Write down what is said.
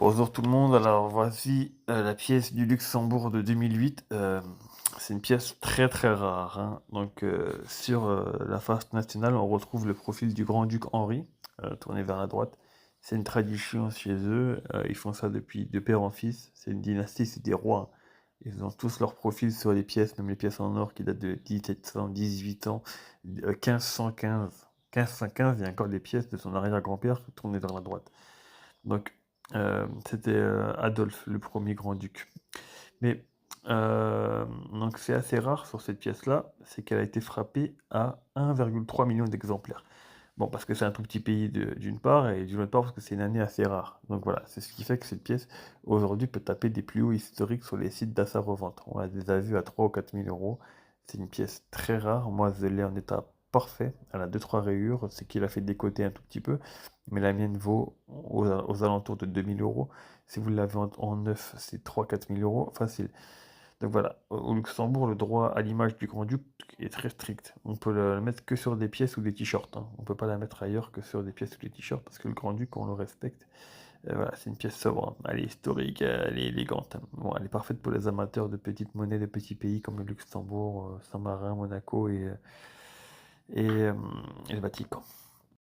Bonjour tout le monde, alors voici la pièce du Luxembourg de 2008. C'est une pièce très très rare, hein. Donc sur la face nationale, on retrouve le profil du grand-duc Henri, tourné vers la droite. C'est une tradition chez eux, ils font ça depuis de père en fils. C'est une dynastie, c'est des rois. Ils ont tous leur profil sur les pièces, même les pièces en or qui datent de 1700, 18 ans, 1515. 1515, il y a encore des pièces de son arrière-grand-père tournées vers la droite. Donc, c'était Adolphe, le premier grand-duc. Mais donc c'est assez rare sur cette pièce-là, c'est qu'elle a été frappée à 1,3 million d'exemplaires. Bon, parce que c'est un tout petit pays d'une part, et d'une autre part parce que c'est une année assez rare. Donc voilà, c'est ce qui fait que cette pièce, aujourd'hui, peut taper des plus hauts historiques sur les sites d'achat-revente. On a des avis à 3 ou 4 000 euros. C'est une pièce très rare. Moi, je l'ai en état parfait. Elle a deux trois rayures, c'est qu'il a fait décoter un tout petit peu. Mais la mienne vaut aux alentours de 2 000 euros. Si vous l'avez en neuf, c'est 3 000 à 4 000 euros facile. Donc voilà, au Luxembourg, le droit à l'image du grand-duc est très strict. On peut le mettre que sur des pièces ou des t-shirts, hein. On peut pas la mettre ailleurs que sur des pièces ou des t-shirts parce que le grand-duc, on le respecte. Voilà, c'est une pièce sobre, hein. Elle est historique, elle est élégante, hein. Bon, elle est parfaite pour les amateurs de petites monnaies de petits pays comme le Luxembourg, Saint-Marin, Monaco et, et le Vatican.